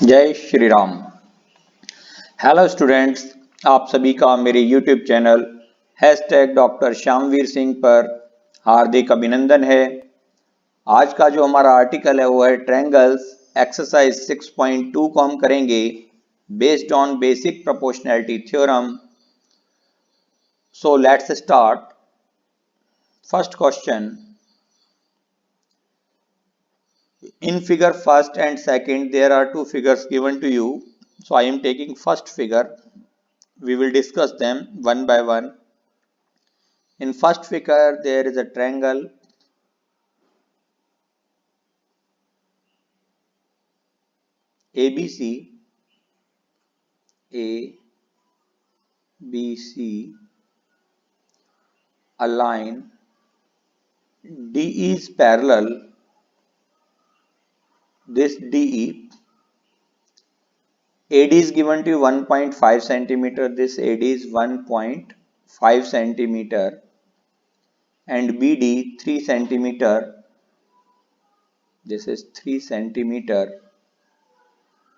जय Shri Ram. Hello students, आप सभी का मेरे YouTube channel doctor Shyamveer Singh पर हार्दिक अभिनंदन है। आज का जो हमारा आर्टिकल है वो है ट्रायंगल्स एक्सरसाइज 6.2 को हम करेंगे based on basic proportionality theorem. So let's start. First question, in figure first and second there are two figures given to you, so I am taking first figure. We will discuss them one by one. In first figure there is a triangle ABC, a line DE is parallel. This DE, AD is given to you 1.5 centimeter. This AD is 1.5 centimeter and BD 3 centimeter. This is 3 centimeter.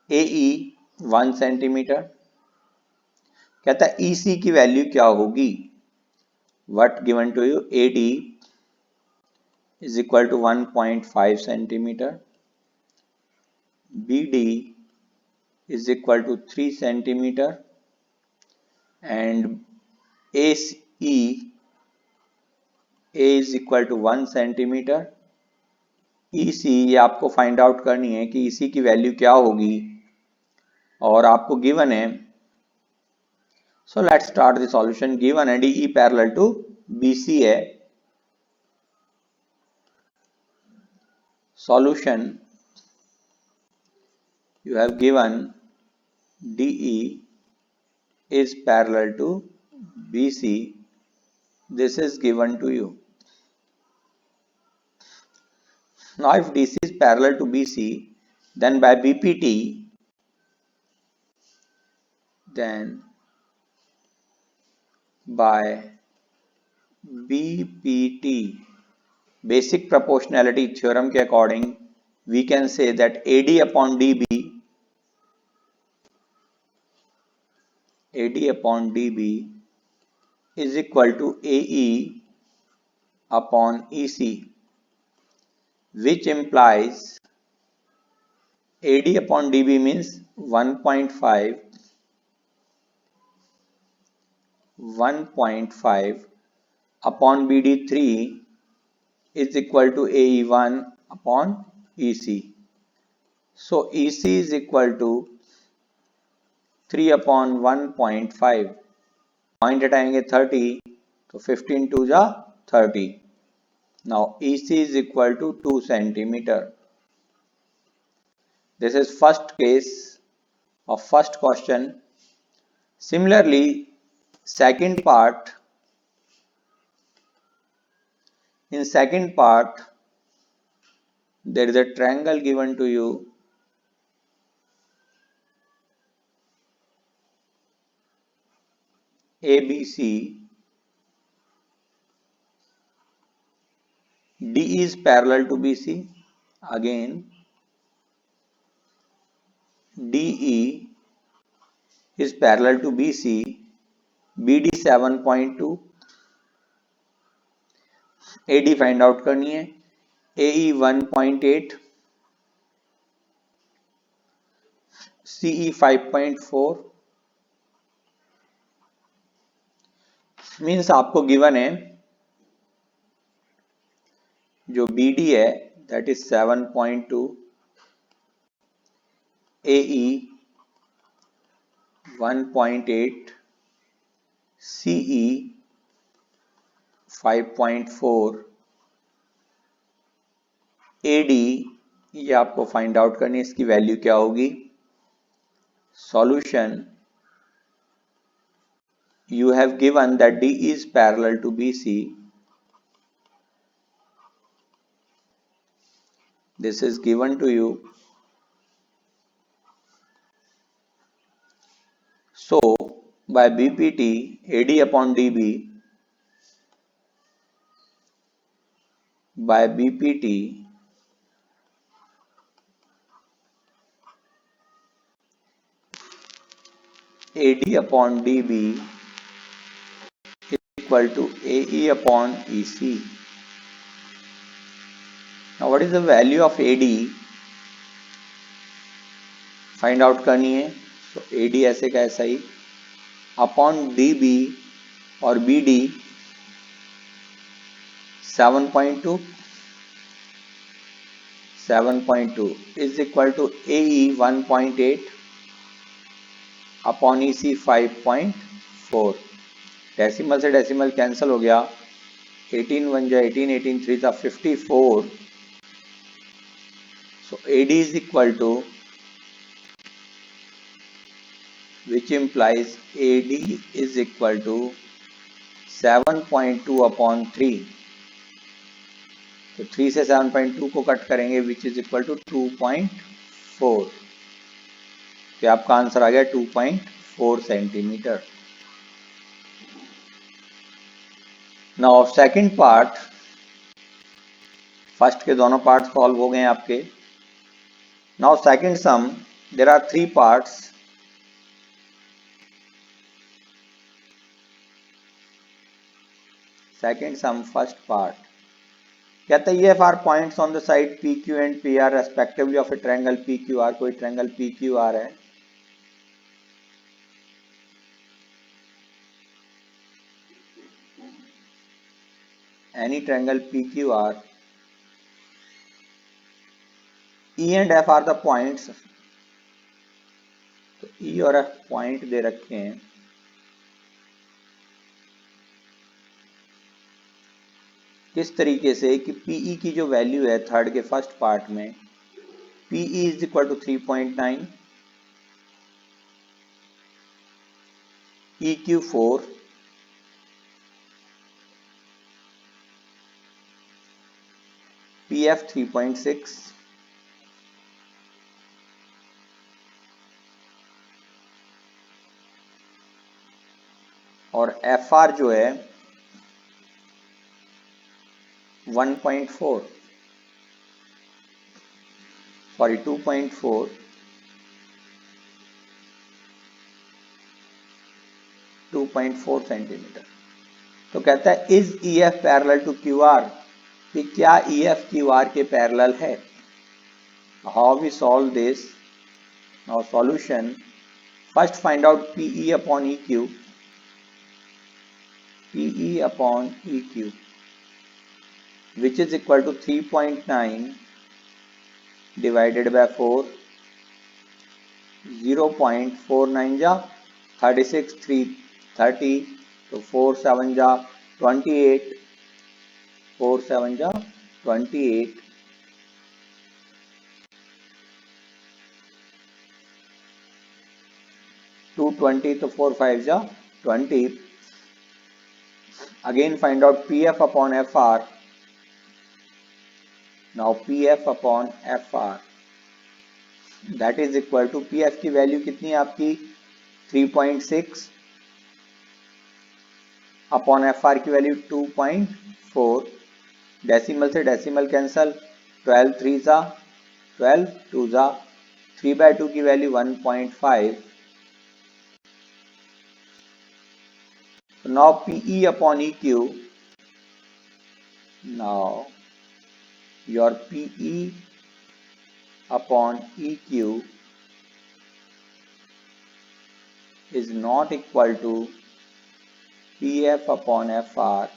AE 1 centimeter. कहता है EC की value क्या होगी? What given to you? AD is equal to 1.5 centimeter. BD is equal to 3 centimeter and ACE A is equal to 1 centimeter. EC ये आपको find out करनी है कि EC की वैल्यू क्या होगी और आपको गिवन है. So let's start the solution. Given है DE पैरेलल टू BC है. Solution you have given DE is parallel to BC. This is given to you. Now if DC is parallel to BC, then by BPT, basic proportionality theorem के according, we can say that AD upon DB is equal to AE upon EC, which implies AD upon DB means 1.5 upon BD 3 is equal to AE1 upon EC. So EC is equal to 3 upon 1.5. Point हटाएंगे 30 तो 15 2 जा 30. Now EC is equal to 2 centimeter. This is first case of first question. Similarly, second part. In second part, there is a triangle given to you. ABC. DE is parallel to BC. Again, DE is parallel to BC. BD 7.2. AD find out करनी है. AE 1.8. CE 5.4. Means आपको given है जो BD है that is 7.2, AE 1.8, CE 5.4, AD ये आपको find out करनी है इसकी वैल्यू क्या होगी. Solution you have given that D is parallel to BC. This is given to you. So by BPT, AD upon DB, by BPT, AD upon DB equal to AE upon EC. Now what is the value of AD? Find out करनी है. तो AD ऐसे का ऐसा ही upon DB और BD 7.2 is equal to AE 1.8 upon EC 5.4. Decimal से decimal cancel हो गया. 18 1 जा 18, 18 3 जा 54. So AD is equal to, which implies AD is equal to 7.2 upon 3. तो 3 से 7.2 को कट करेंगे विच इज इक्वल टू 2.4. तो आपका आंसर आ गया 2.4 centimetre. Now second part, first के दोनों पार्ट सॉल्व हो गए हैं आपके. Now second sum, there are 3 parts. Second sum first part कहता है EF are points on the side PQ and PR respectively of a triangle PQR. कोई triangle PQR है. Any triangle PQR, E and F are the points. तो E और F point दे रखे हैं. किस तरीके से कि PE की जो वैल्यू है थर्ड के फर्स्ट पार्ट में, PE is equal to 3.9, EQ 4, PF 3.6 और FR जो है 1.4, सॉरी 2.4, 2.4 सेंटीमीटर. तो कहता है is EF parallel to QR, कि क्या EF QR के पैरेलल है. How we solve this. Now solution, first find out PE upon EQ. PE upon EQ which is equal to 3.9 divided by 4. 0.49 जा 36, 3 30, तो 4 7 जा 28, 4 7 जा 28, 220, तो 4 5 जा 20. Again find out PF upon FR. Now PF upon FR that is equal to, PF की value कितनी है आपकी 3.6 अपॉन FR की वैल्यू 2.4. डेसिमल से डेसिमल कैंसल. 12 3 जा 12, 2 जा 3/2 की value 1.5. Now PE upon EQ. Now your PE upon EQ is not equal to PF upon FR.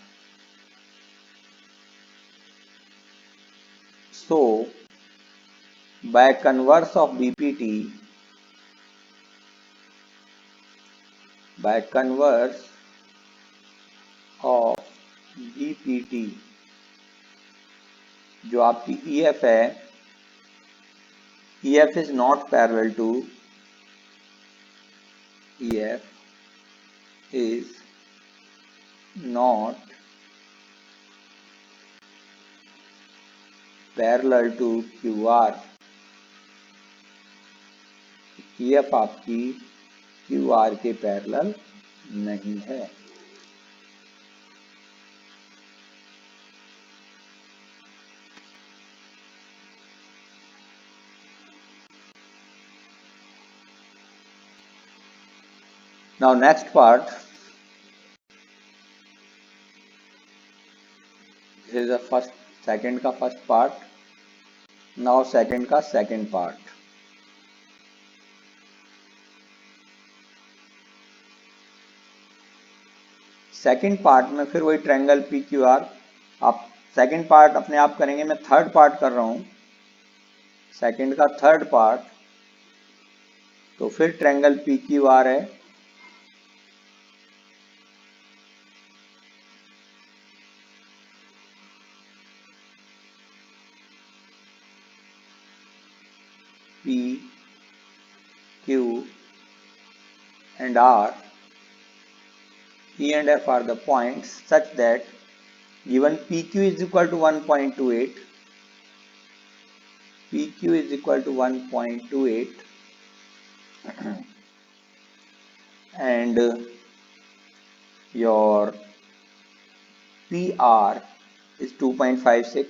So by converse of BPT, by converse of BPT, जो आपकी EF है, EF is not parallel to, EF is not parallel to QR. EF आपकी QR के parallel नहीं है. Now next part is the second का first part. Now second का second part. Second part में फिर वही ट्रायंगल पी क्यू आर, आप सेकेंड पार्ट अपने आप करेंगे, मैं थर्ड पार्ट कर रहा हूं, सेकेंड का थर्ड पार्ट। तो फिर ट्रायंगल पी क्यू आर है, P Q and R, E and F are the points such that given PQ is equal to 1.28, PQ is equal to 1.28 and your PR is 2.56,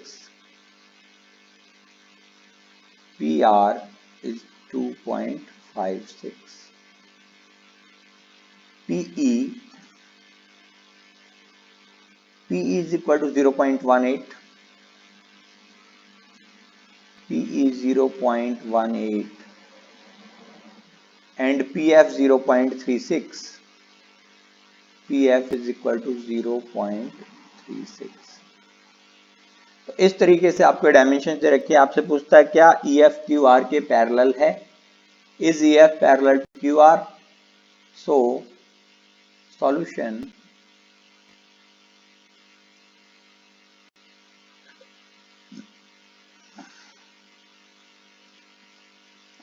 PR is 2.56, PE is equal to 0.18, PE 0.18 and PF 0.36, PF is equal to 0.36। तो इस तरीके से आपको dimension दे रखी है, आपसे पूछता है क्या EF QR के पैरेलल है, is EF parallel to QR? So solution,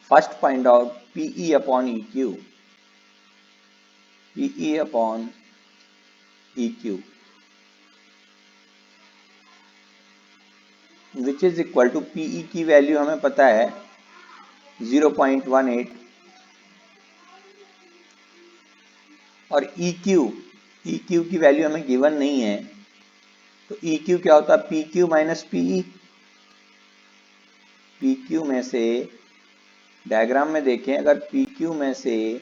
first find out PE upon EQ, PE upon EQ which is equal to PE की वैल्यू हमें पता है 0.18 और EQ की वैल्यू हमें गिवन नहीं है, तो EQ क्या होता है, PQ माइनस PE। PQ में से डायग्राम में देखें, अगर PQ में से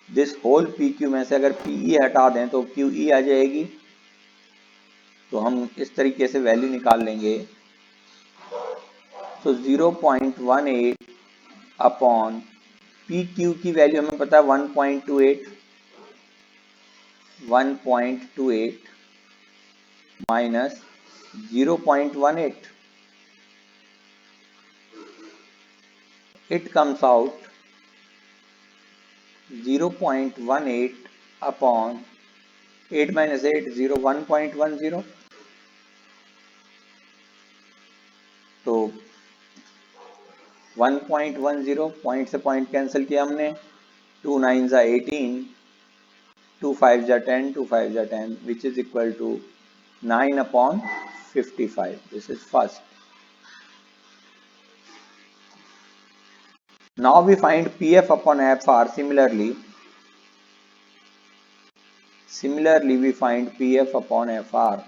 दिस होल PQ में से अगर PE हटा दें तो QE आ जाएगी, तो हम इस तरीके से वैल्यू निकाल लेंगे। तो 0.18 अपॉन PQ की वैल्यू हमें पता है 1.28 minus 0.18, it comes out 0.18 upon 8 minus 8 0 1.10। तो 1.10 पॉइंट से पॉइंट कैंसिल किया हमने, 2 9 जा 18, 2 5 जा 10, 2 5 जा 10 which is equal to 9 upon 55. This is first. Now we find PF upon FR. Similarly we find PF upon FR.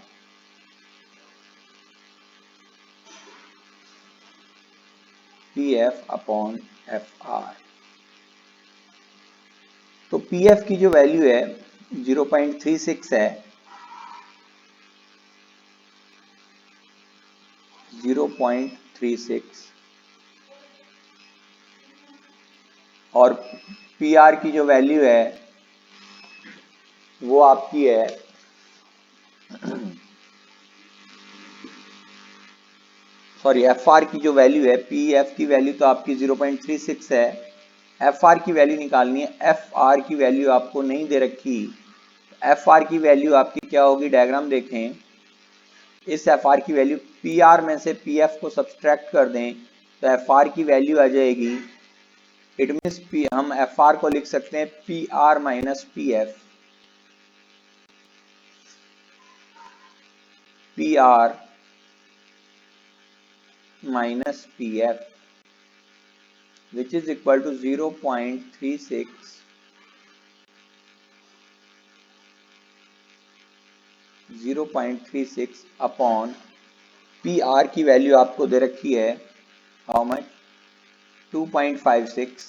PF upon FR. तो PF की जो वैल्यू है 0.36 है, 0.36 और PR की जो वैल्यू है वो आपकी है सॉरी FR की जो वैल्यू है, PF की वैल्यू तो आपकी 0.36 है, FR की वैल्यू निकालनी है। FR की वैल्यू आपको नहीं दे रखी, FR की वैल्यू आपकी क्या होगी, डायग्राम देखें, इस FR की वैल्यू PR में से PF को सब्सट्रैक्ट कर दें तो FR की वैल्यू आ जाएगी, इट मीन्स हम FR को लिख सकते हैं PR minus PF, PR minus PF which is equal to 0.36 upon PR की वैल्यू आपको दे रखी है how much 2.56,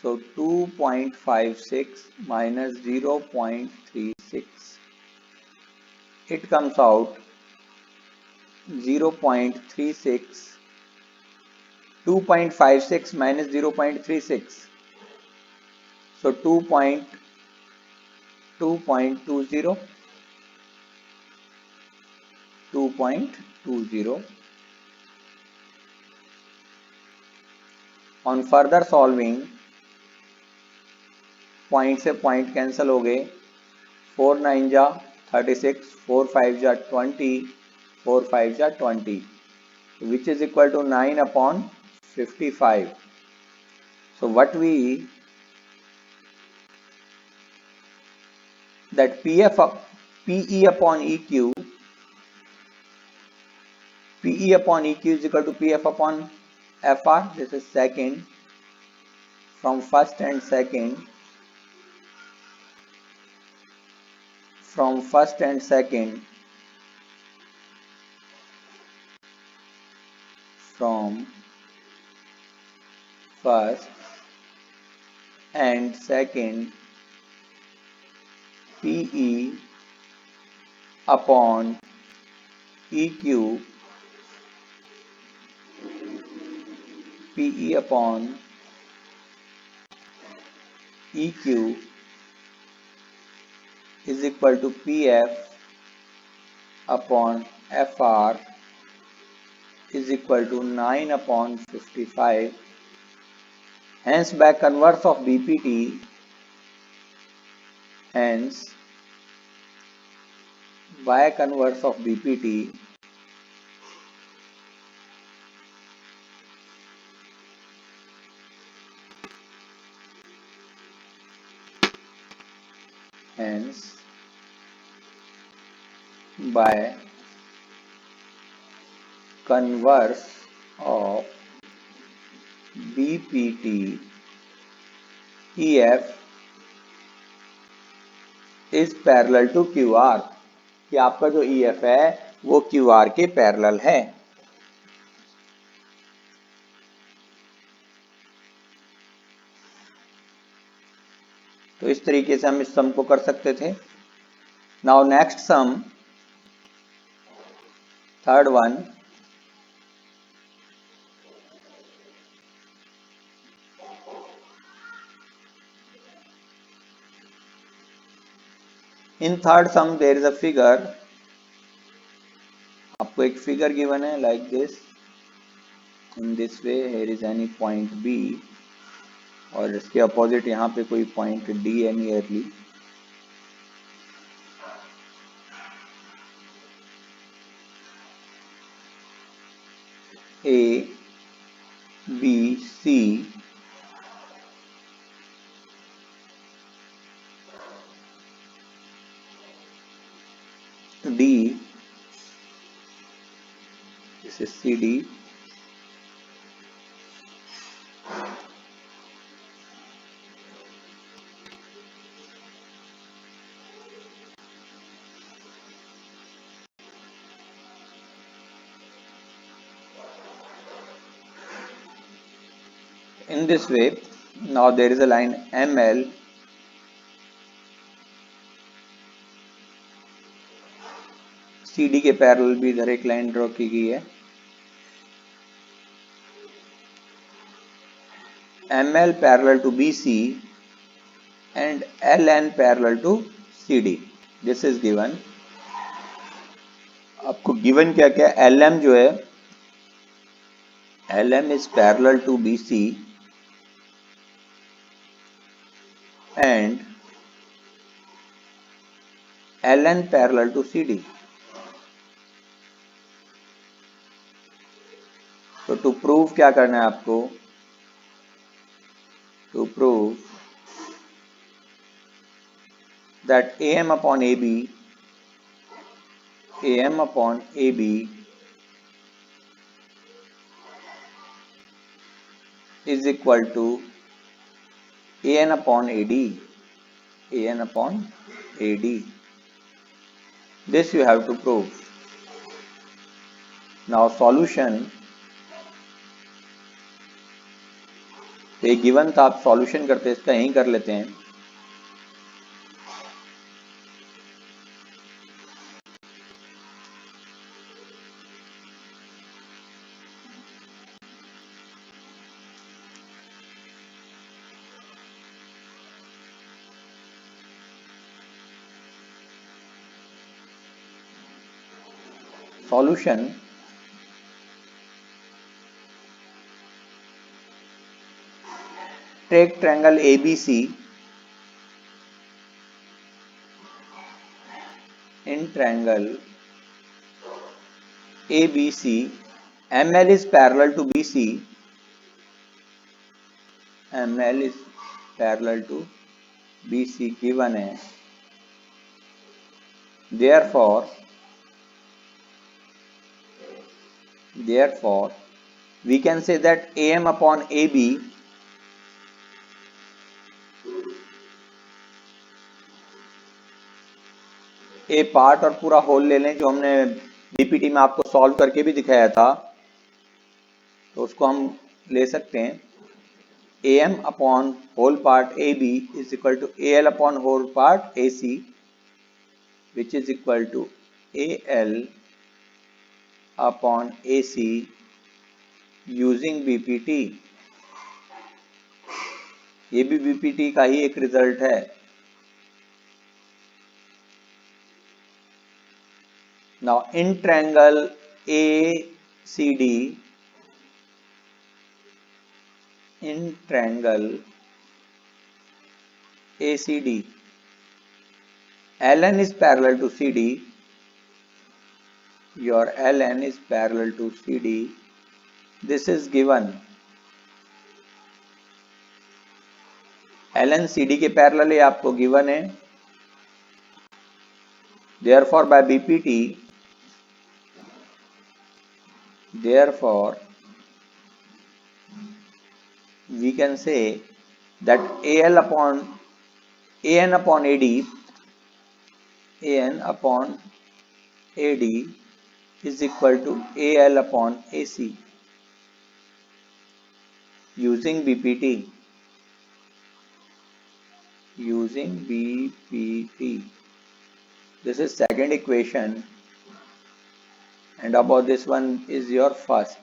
So 2.56 minus 0.36. It comes out 0.36. 2.56 minus 0.36. So 2.20. 2.20. On further solving, point से पॉइंट कैंसिल हो गए. 4 9 जा 36, 4 5 जा 20, 4 5 जा 20, which is equal to 9 upon 55. So what we that PE upon EQ is equal to PF upon FR. This is second. From first and second, from first and second, from first and second, PE upon EQ, PE upon EQ is equal to PF upon FR is equal to 9 upon 55. Hence by converse of BPT, hence by converse of BPT, hence by converse of BPT, EF is parallel to QR. कि आपका जो EF है वो QR के parallel है. तो इस तरीके से हम इस सम को कर सकते थे. Now next sum, third one. In third sum there is a figure. आपको एक फिगर गिवन है like this. In this way here is any point B और इसके अपोजिट यहाँ पे कोई पॉइंट डी है nearly. A, B, C, D, this is CD, in this way. Now there is a line ML, CD के parallel भी इधर एक लाइन ड्रॉ की गई है. ML parallel to BC and LN parallel to CD. This is given. आपको given क्या क्या? LM जो है, LM is parallel to BC and LN parallel to CD. तो टू प्रूव क्या करना है आपको? To prove that AM upon AB is equal to AN upon AD. This you have to prove. Now solution. तो ये given था, आप solution करते हैं इसका, यहीं कर लेते हैं। Solution take triangle ABC in triangle ABC, ML is parallel to BC, ML is parallel to BC given है, therefore we can say that AM upon AB A part और पूरा होल ले लें, जो हमने बीपीटी में आपको सॉल्व करके भी दिखाया था, तो उसको हम ले सकते हैं। AM upon whole part AB is equal to AL upon whole part AC, which is equal to AL upon AC using BPT. ये भी बीपीटी का ही एक रिजल्ट है। Now in triangle ACD, in triangle ACD, LN is parallel to CD, your LN is parallel to CD, this is given, LN CD के parallel ये आपको given है, therefore by BPT, therefore we can say that AN upon AD, AN upon AD is equal to AL upon AC using BPT, using BPT. This is second equation, and above this one is your first.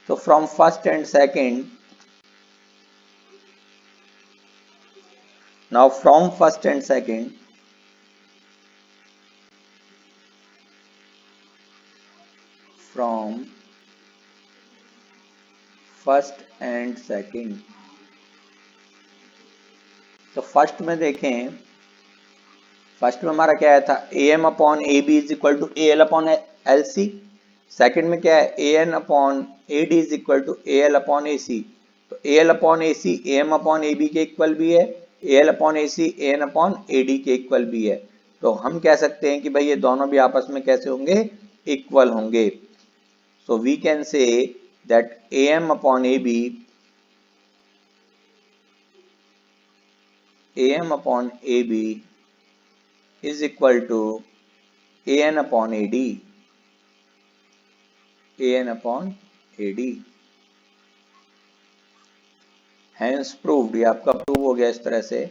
So from first and second, now from first and second, from first and second, तो first में देखें, first में हमारा क्या आया था, AM upon AB is equal to AL upon LC। Second में क्या है, AN upon AD is equal to AL upon AC। तो AL upon AC AM upon AB के इक्वल भी है, AL upon AC AN upon AD के equal भी है। तो हम कह सकते हैं कि भाई ये दोनों भी आपस में कैसे होंगे, इक्वल होंगे। So we can say that AM upon AB, AM upon AB is equal to AN upon AD, AN upon AD, hence proved। ये आपका प्रूव हो गया इस तरह से,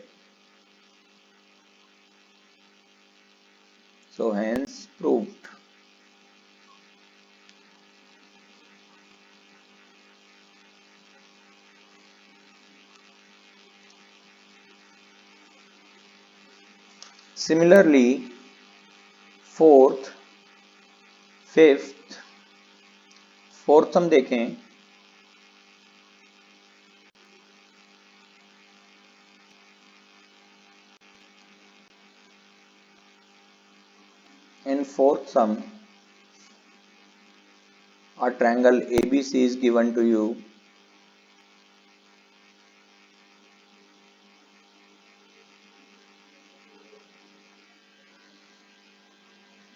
so hence proved। Similarly, fourth, fifth, fourth हम देखें, in fourth sum a triangle ABC is given to you,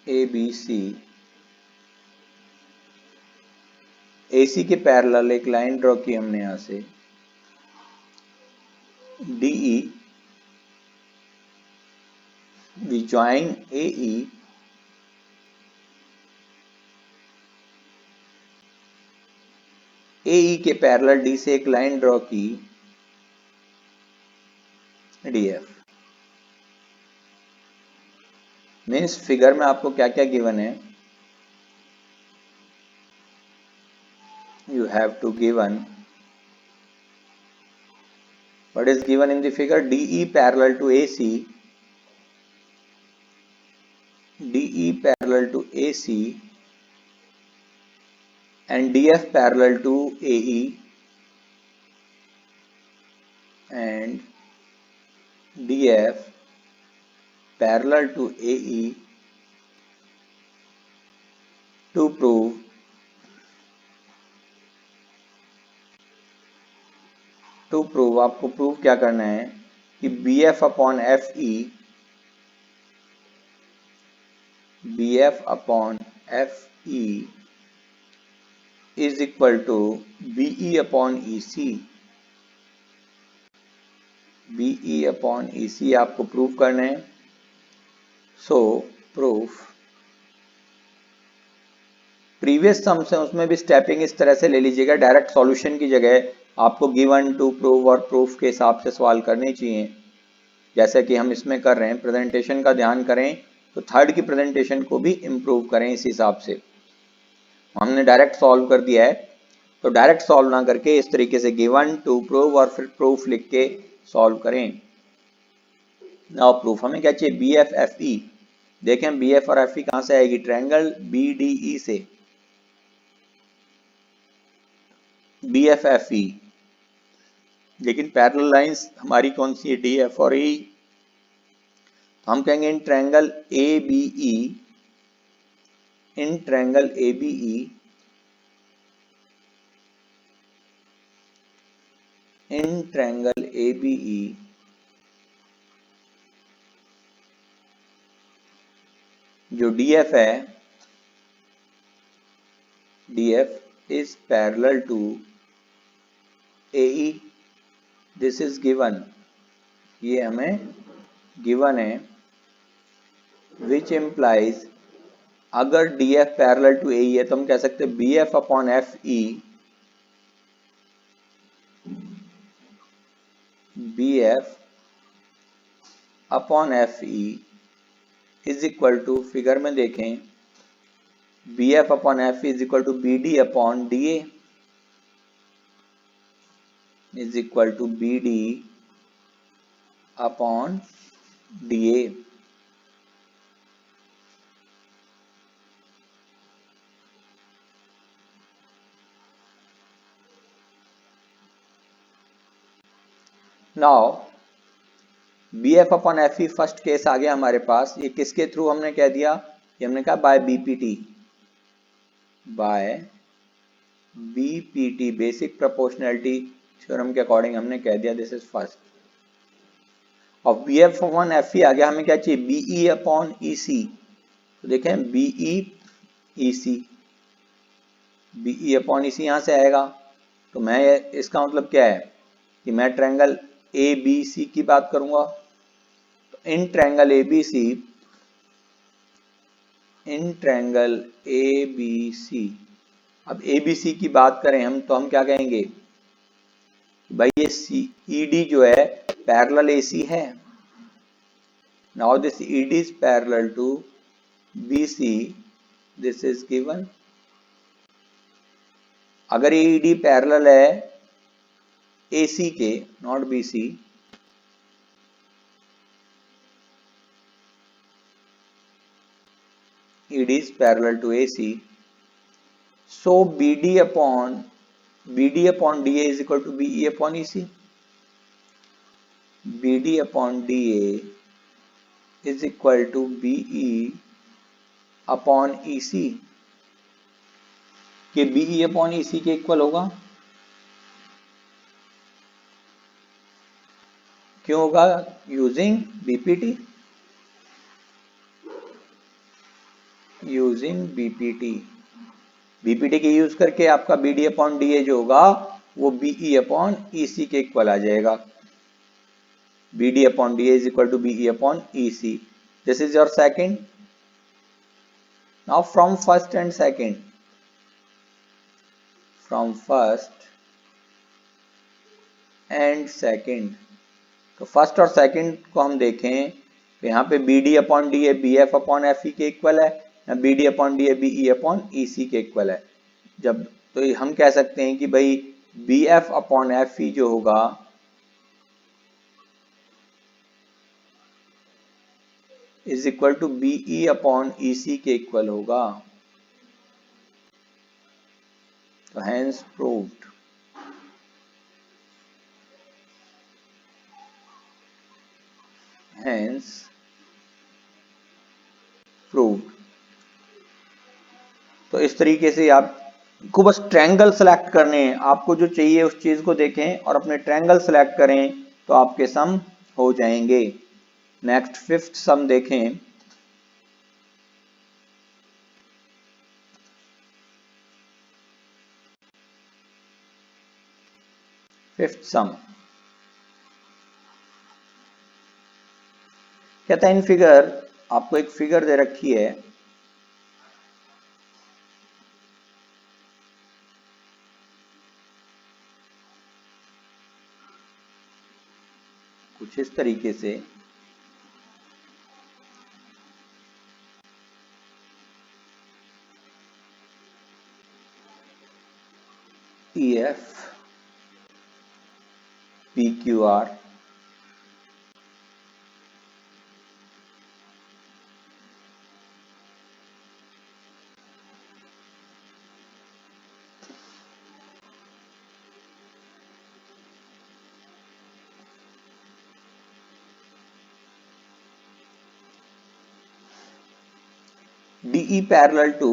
ABC, AC के पैरेलल एक लाइन ड्रॉ की हमने यहां से, DE, we join AE, AE के पैरेलल D से एक लाइन ड्रॉ की DF। मीन्स फिगर में आपको क्या क्या गिवन है, you have to given what is given in the figure, DE parallel to AC, DE parallel to AC and DF parallel to AE and DF parallel to AE to prove आपको prove क्या करना है कि BF upon FE is equal to BE upon EC। BE upon EC आपको prove करना है। सो proof previous sums है उसमें भी स्टेपिंग इस तरह से ले लीजिएगा, डायरेक्ट सॉल्यूशन की जगह आपको गिवन टू प्रूव और प्रूफ के हिसाब से सवाल करने चाहिए, जैसे कि हम इसमें कर रहे हैं। प्रेजेंटेशन का ध्यान करें तो थर्ड की प्रेजेंटेशन को भी इम्प्रूव करें इस हिसाब से। हमने डायरेक्ट सॉल्व कर दिया है तो डायरेक्ट सॉल्व ना करके इस तरीके से गिवन टू प्रूव और फिर प्रूफ लिख के सॉल्व करें। नाउ प्रूफ हमें क्या चाहिए, BF FE। देखें BF और FE कहां से आएगी, ट्रायंगल BDE से। BF FE, लेकिन पैरेलल लाइंस हमारी कौन सी है, DF और AE। हम कहेंगे in triangle ABE, in triangle ABE, in triangle ABE जो DF है, DF is parallel to AE। This is given, ये हमें गिवन है, विच इम्प्लाइज अगर DF पैरेलल टू AE है तो हम कह सकते हैं BF upon FE, BF upon FE is equal to, figure में देखें, BF upon FE is equal to BD upon DA is equal to BD upon DA। Now BF upon FE first case आ गया हमारे पास। ये किसके through हमने कह दिया, ये हमने कहा by BPT, by BPT basic proportionality theorem के अकॉर्डिंग हमने कह दिया दिस इज फर्स्ट। और BF अपॉन FE आ गया, हमें क्या चाहिए, BE अपॉन EC। तो देखें BE EC, BE upon EC यहां से आएगा। तो मैं इसका मतलब क्या है कि मैं ट्रायंगल ABC की बात करूंगा। तो in triangle ABC, in triangle ABC, अब ABC की बात करें हम तो हम क्या कहेंगे, भाई ये ED जो है पैरेलल AC है। Now this ED is parallel to BC, this is given. अगर ये ED पैरेलल है AC के, not BC, ED is parallel to AC, so BD upon DA is equal to BE upon EC। BD upon DA is equal to BE upon EC, कि BE upon EC के equal होगा। क्यों होगा, using BPT, using BPT के use करके आपका BD upon DA जो होगा वो BE अपॉन EC के इक्वल आ जाएगा। BD upon DA is equal to BE upon EC. This is your second. Now from first and second, from first and second. तो first और second को हम देखें तो यहाँ पे B D upon D A B F upon F E के equal है, या B D upon D A B E upon E C के इक्वल है। जब तो हम कह सकते हैं कि भाई B F upon F E जो होगा is equal to B E upon E C के इक्वल होगा। तो हैंस प्रूव्ड। Hence proved. तो इस तरीके से आपको बस ट्रायंगल सेलेक्ट करने हैं, आपको जो चाहिए उस चीज को देखें और अपने ट्रायंगल सेलेक्ट करें तो आपके सम हो जाएंगे। नेक्स्ट फिफ्थ सम देखें। फिफ्थ सम कहता है इन फिगर, आपको एक फिगर दे रखी है, कुछ इस तरीके से। E F P Q are DE parallel to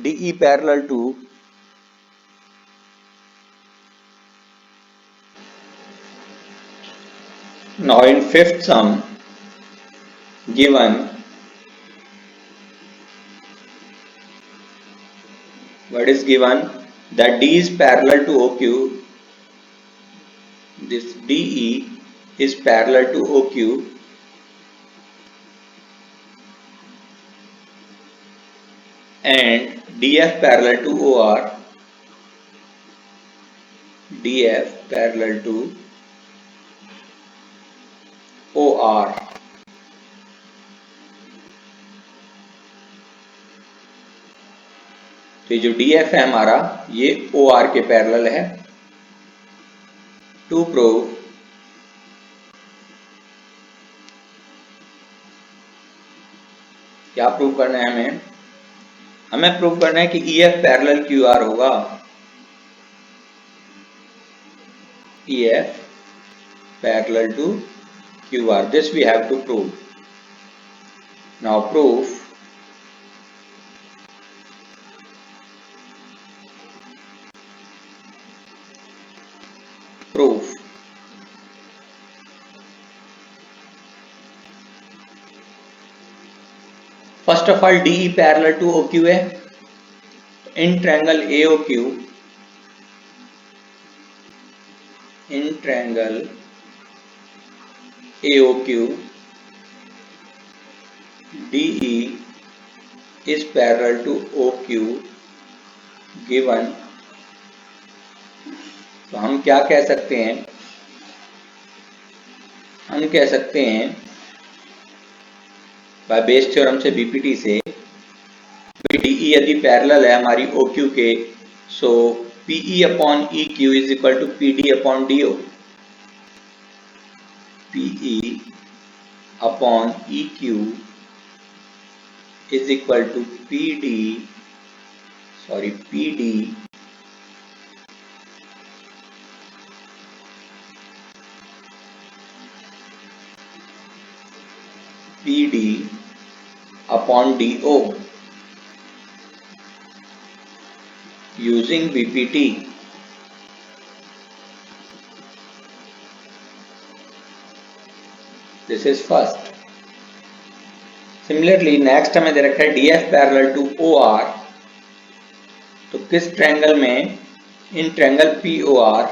DE parallel to now in fifth sum given what is given that D is parallel to OQ, this DE is parallel to OQ and DF parallel to OR, DF parallel to OR। तो ये जो DF है हमारा ये OR के parallel है। To prove क्या prove करना है हमें प्रूव करना है कि EF पैरेलल QR होगा। EF parallel to QR, this we have to prove। now proof first of all DE parallel to OQ है, in triangle AOQ, in triangle AOQ DE is parallel to OQ given। तो हम क्या कह सकते हैं, हम कह सकते हैं बाय बेस थ्योरम से BPT से DE यदि पैरेलल है हमारी OQ के, so PE upon EQ is equal to PD upon DO। PE upon EQ is equal to PD upon DO using BPT। This is first। Similarly next हमें दे रखा है DF parallel to OR। तो किस triangle में, in triangle POR,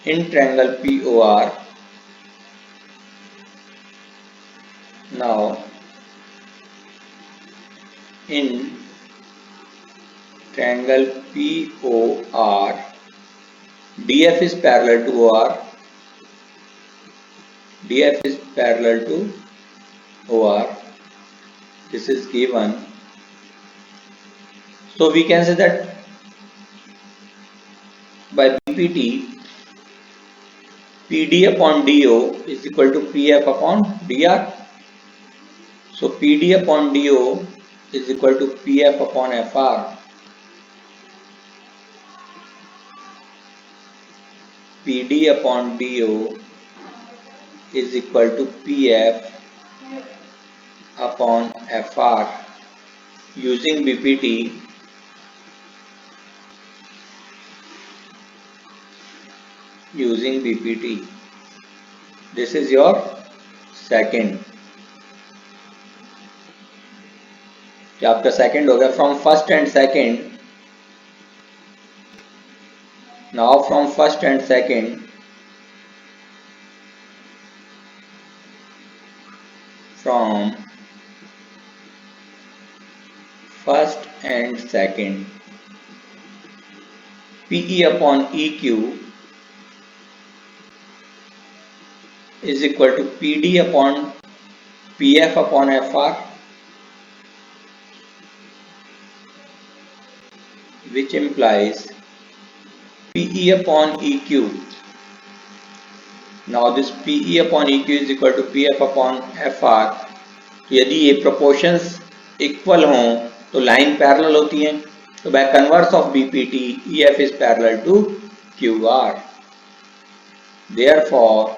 in triangle POR Now in triangle POR, DF is parallel to OR. DF is parallel to OR. This is given. So we can say that by BPT, PD upon DO is equal to PF upon DR. So PD upon DO is equal to PF upon FR. PD upon DO is equal to PF upon FR. Using BPT, this is your second. क्या आपका second हो गया? From first and second. Now from first and second, from first and second, PE upon EQ is equal to PD upon PF upon FR, which implies PE upon EQ. Now this PE upon EQ is equal to PF upon FR. तो यदि ये proportions equal हों तो line parallel होती हैं. तो by converse of BPT, EF is parallel to QR. Therefore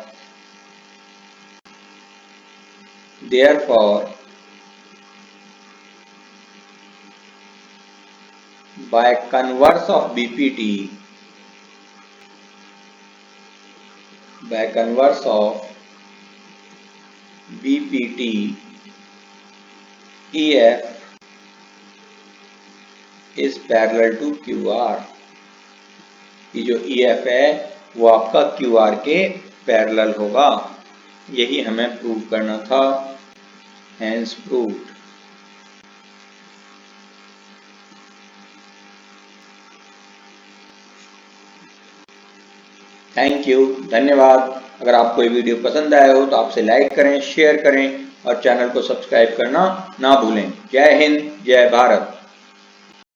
by converse of BPT, EF is parallel to QR. ये जो EF है वो आपका QR के पैरेलल होगा. यही हमें प्रूव करना था. Hence proved. थैंक यू, धन्यवाद. अगर आपको ये वीडियो पसंद आया हो तो आपसे लाइक करें, शेयर करें और चैनल को सब्सक्राइब करना ना भूलें. जय हिंद, जय भारत.